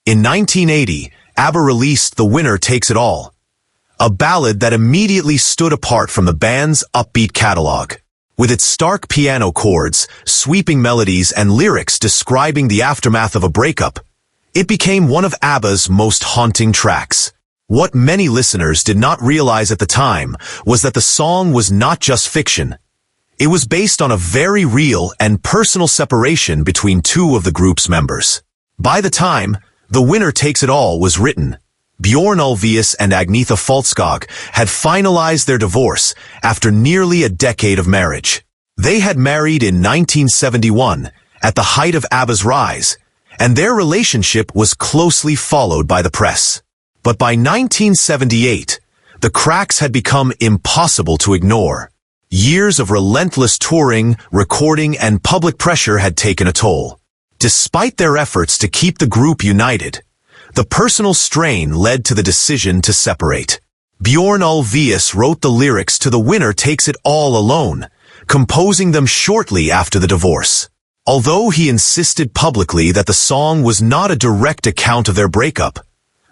In 1980, ABBA released The Winner Takes It All, a ballad that immediately stood apart from the band's upbeat catalog. With its stark piano chords, sweeping melodies, and lyrics describing the aftermath of a breakup, it became one of ABBA's most haunting tracks. What many listeners did not realize at the time was that the song was not just fiction. It was based on a very real and personal separation between two of the group's members. By the time The Winner Takes It All was written, Bjorn Ulvaeus and Agnetha Fältskog had finalized their divorce after nearly a decade of marriage. They had married in 1971, at the height of ABBA's rise, and their relationship was closely followed by the press. But by 1978, the cracks had become impossible to ignore. Years of relentless touring, recording, and public pressure had taken a toll. Despite their efforts to keep the group united, the personal strain led to the decision to separate. Bjorn Ulvaeus wrote the lyrics to The Winner Takes It All alone, composing them shortly after the divorce. Although he insisted publicly that the song was not a direct account of their breakup,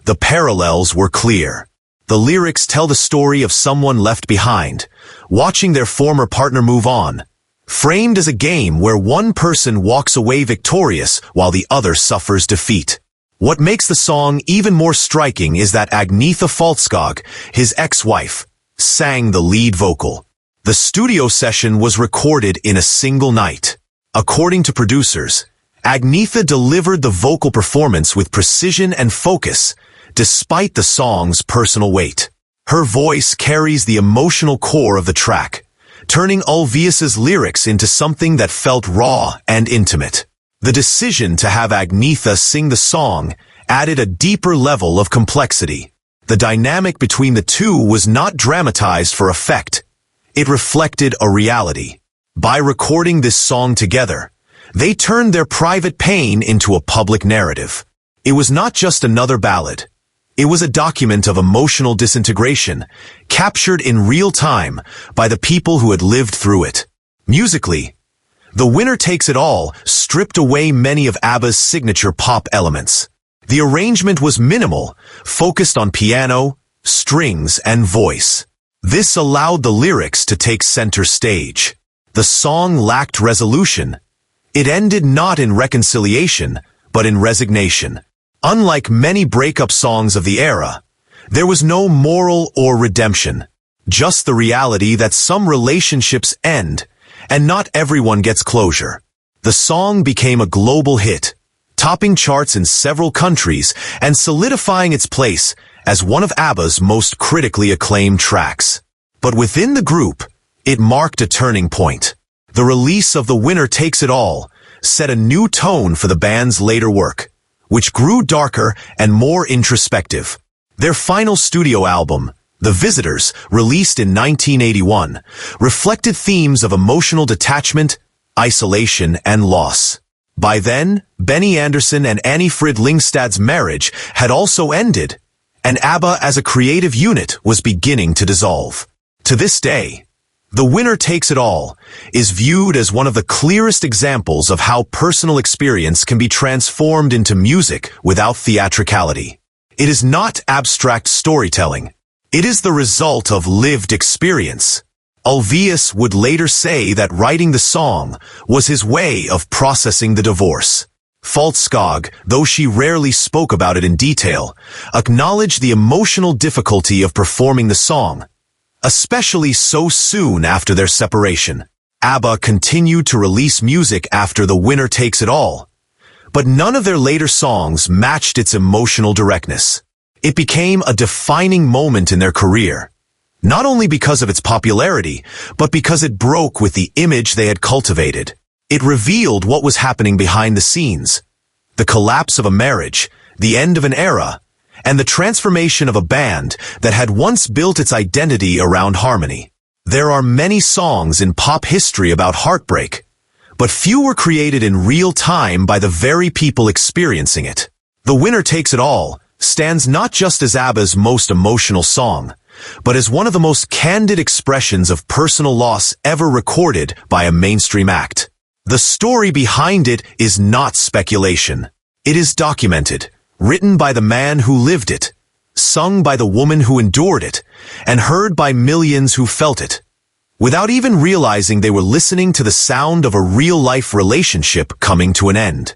the parallels were clear. The lyrics tell the story of someone left behind, watching their former partner move on, framed as a game where one person walks away victorious while the other suffers defeat. What makes the song even more striking is that Agnetha Fältskog, his ex-wife, sang the lead vocal. The studio session was recorded in a single night. According to producers, Agnetha delivered the vocal performance with precision and focus, despite the song's personal weight. Her voice carries the emotional core of the track, turning Ulvaeus's lyrics into something that felt raw and intimate. The decision to have Agnetha sing the song added a deeper level of complexity. The dynamic between the two was not dramatized for effect. It reflected a reality. By recording this song together, they turned their private pain into a public narrative. It was not just another ballad. It was a document of emotional disintegration, captured in real time by the people who had lived through it. Musically, The Winner Takes It All stripped away many of ABBA's signature pop elements. The arrangement was minimal, focused on piano, strings, and voice. This allowed the lyrics to take center stage. The song lacked resolution. It ended not in reconciliation, but in resignation. Unlike many breakup songs of the era, there was no moral or redemption, just the reality that some relationships end, and not everyone gets closure. The song became a global hit, topping charts in several countries and solidifying its place as one of ABBA's most critically acclaimed tracks. But within the group, it marked a turning point. The release of The Winner Takes It All set a new tone for the band's later work, which grew darker and more introspective. Their final studio album, The Visitors, released in 1981, reflected themes of emotional detachment, isolation, and loss. By then, Benny Andersson and Annie Frid Lyngstad's marriage had also ended, and ABBA as a creative unit was beginning to dissolve. To this day, The Winner Takes It All is viewed as one of the clearest examples of how personal experience can be transformed into music without theatricality. It is not abstract storytelling. It is the result of lived experience. Ulvaeus would later say that writing the song was his way of processing the divorce. Fältskog, though she rarely spoke about it in detail, acknowledged the emotional difficulty of performing the song, especially so soon after their separation. ABBA continued to release music after The Winner Takes It All, but none of their later songs matched its emotional directness. It became a defining moment in their career, not only because of its popularity, but because it broke with the image they had cultivated. It revealed what was happening behind the scenes: the collapse of a marriage, the end of an era, and the transformation of a band that had once built its identity around harmony. There are many songs in pop history about heartbreak, but few were created in real time by the very people experiencing it. The Winner Takes It All stands not just as ABBA's most emotional song, but as one of the most candid expressions of personal loss ever recorded by a mainstream act. The story behind it is not speculation. It is documented, written by the man who lived it, sung by the woman who endured it, and heard by millions who felt it, without even realizing they were listening to the sound of a real-life relationship coming to an end.